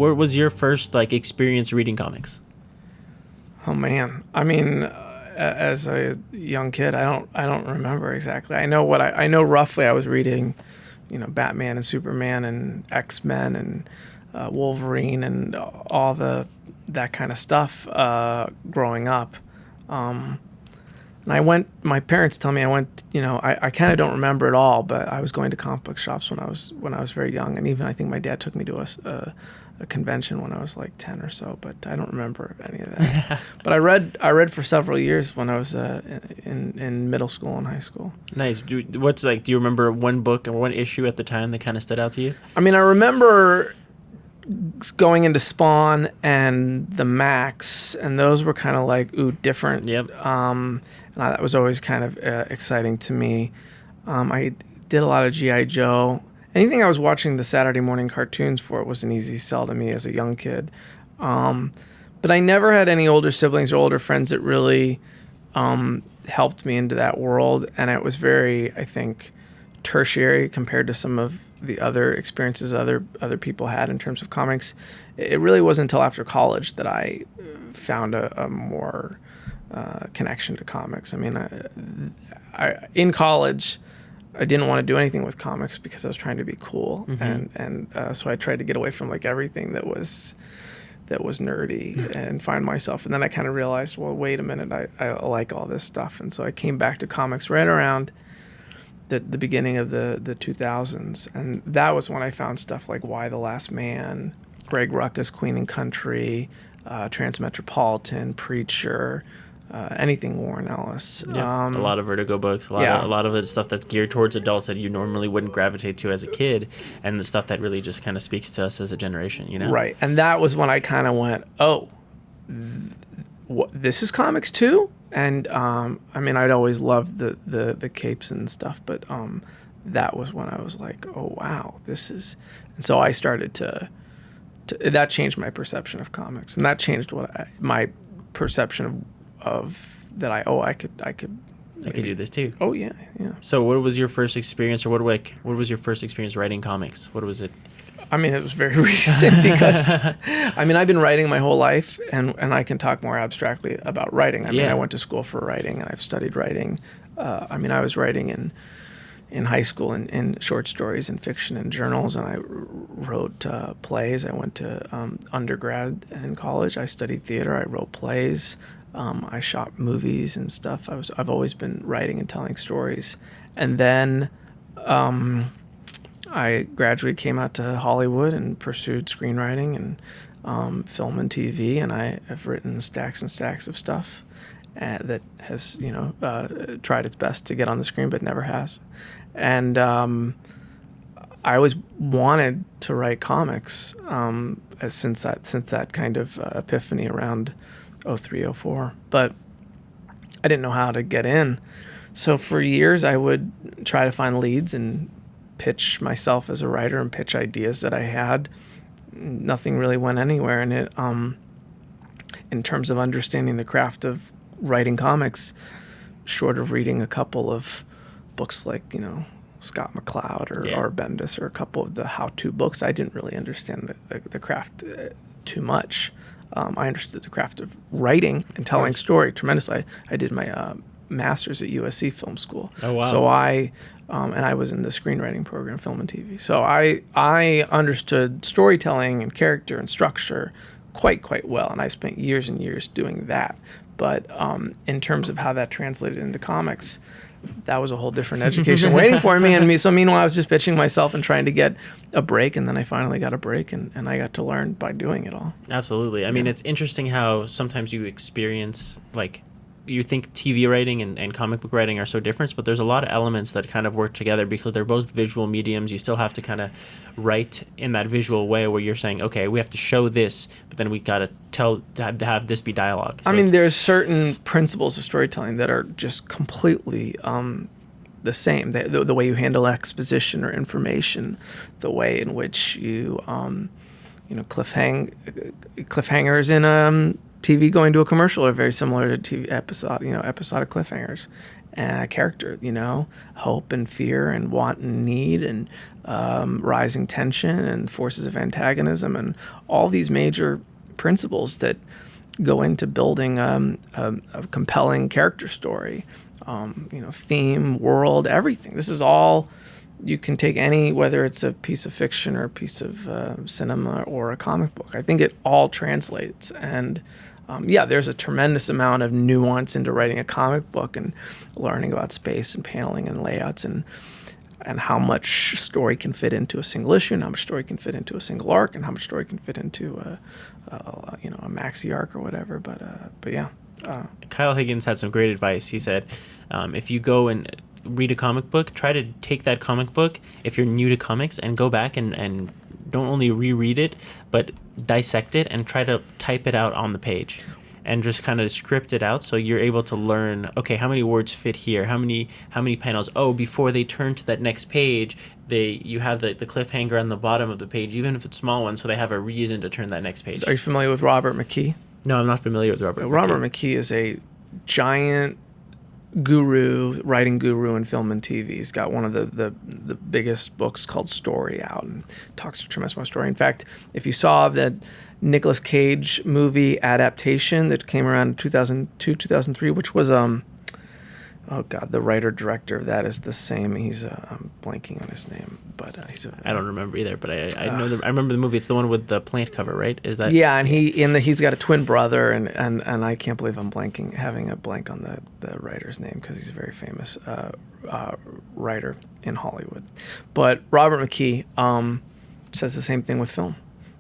What was your first like experience reading comics? Oh man, I mean, as a young kid, I don't remember exactly. I know I know roughly. I was reading, Batman and Superman and X-Men and Wolverine and all that kind of stuff growing up. And my parents tell me I went, I kind of don't remember it all, but I was going to comic book shops when I was very young. And even I think my dad took me to a convention when I was like 10 or so, but I don't remember any of that. But I read for several years when I was in middle school and high school. Nice. Do you remember one book or one issue at the time that kind of stood out to you? I mean, I remember going into Spawn and the Max, and those were kind of like, different. Yep. And that was always kind of exciting to me. I did a lot of G.I. Joe. Anything I was watching the Saturday morning cartoons for was an easy sell to me as a young kid. But I never had any older siblings or older friends that really helped me into that world. And it was very, I think, tertiary compared to some of the other experiences other people had in terms of comics. It really wasn't until after college that I found a more connection to comics. I mean, in college, I didn't want to do anything with comics because I was trying to be cool, and so I tried to get away from like everything that was nerdy and find myself. And then I kind of realized, well, wait a minute, I like all this stuff, and so I came back to comics right around the beginning of the 2000s, and that was when I found stuff like Why the Last Man, Greg Rucka's Queen and Country, Transmetropolitan, Preacher. Anything Warren Ellis. Yeah, a lot of Vertigo books, a lot of it stuff that's geared towards adults that you normally wouldn't gravitate to as a kid, and the stuff that really just kind of speaks to us as a generation, Right, and that was when I kind of went, this is comics too? And I mean, I'd always loved the capes and stuff, but that was when I was like, oh wow, this is... And so I started to that changed my perception of comics, and that changed my perception of that I could do this too. Oh yeah. So what was your first experience, or what was your first experience writing comics? What was it? I mean, it was very recent because I mean, I've been writing my whole life, and I can talk more abstractly about writing. I mean, I went to school for writing, and I've studied writing. I mean, I was writing in high school in short stories and fiction and journals, and I wrote plays. I went to undergrad and college. I studied theater. I wrote plays. I shot movies and stuff. I've always been writing and telling stories. And then I gradually came out to Hollywood and pursued screenwriting and film and TV, and I have written stacks and stacks of stuff that has, tried its best to get on the screen but never has. And I always wanted to write comics since that kind of epiphany around 03, 04, but I didn't know how to get in. So for years I would try to find leads and pitch myself as a writer and pitch ideas that I had. Nothing really went anywhere, and it in terms of understanding the craft of writing comics, short of reading a couple of books like, Scott McCloud or Bendis or a couple of the how-to books, I didn't really understand the craft too much. I understood the craft of writing and telling story tremendously. I did my master's at USC Film School. Oh, wow. So and I was in the screenwriting program, film and TV. So I understood storytelling and character and structure quite well, and I spent years and years doing that. But in terms of how that translated into comics, that was a whole different education waiting for me. So meanwhile, I was just pitching myself and trying to get a break, and then I finally got a break, and I got to learn by doing it all. Absolutely. I mean, it's interesting how sometimes you experience, like, you think TV writing and comic book writing are so different, but there's a lot of elements that kind of work together because they're both visual mediums. You still have to kind of write in that visual way where you're saying, okay, we have to show this, but then we got to have this be dialogue. So I mean, there's certain principles of storytelling that are just completely the same. The way you handle exposition or information, the way in which you, cliffhangers in TV going to a commercial are very similar to TV episodic cliffhangers, character, hope and fear and want and need and rising tension and forces of antagonism and all these major principles that go into building a compelling character story, theme, world, everything. This is all, you can take any, whether it's a piece of fiction or a piece of cinema or a comic book. I think it all translates. And there's a tremendous amount of nuance into writing a comic book and learning about space and paneling and layouts and how much story can fit into a single issue and how much story can fit into a single arc and how much story can fit into a maxi arc or whatever. But yeah. Kyle Higgins had some great advice. He said, if you go and read a comic book, try to take that comic book, if you're new to comics, and go back and don't only reread it, but dissect it and try to type it out on the page and just kind of script it out so you're able to learn, okay, how many words fit here, how many panels. Oh, before they turn to that next page, you have the cliffhanger on the bottom of the page, even if it's small one, so they have a reason to turn that next page. So are you familiar with Robert McKee? No, I'm not familiar with Robert McKee. Robert McKee is a giant writing guru in film and TV. He's got one of the biggest books called Story out and talks a tremendous amount of story. In fact, if you saw the Nicolas Cage movie adaptation that came around in 2002, 2003, which was the writer-director of that is the same. He's I'm blanking on his name, but I don't remember either. But I know I remember the movie. It's the one with the plant cover, right? Is that? Yeah, and he's got a twin brother, and I can't believe I'm having a blank on the writer's name because he's a very famous writer in Hollywood. But Robert McKee says the same thing with film,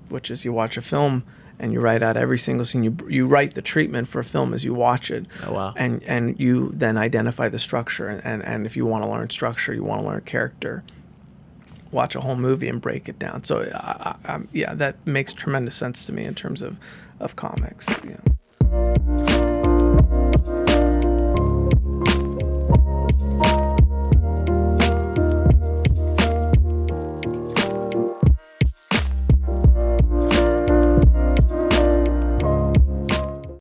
which is you watch a film and you write out every single scene. You write the treatment for a film as you watch it. Oh, wow. And you then identify the structure. And if you want to learn structure, you want to learn character, watch a whole movie and break it down. So, that makes tremendous sense to me in terms of comics. Yeah.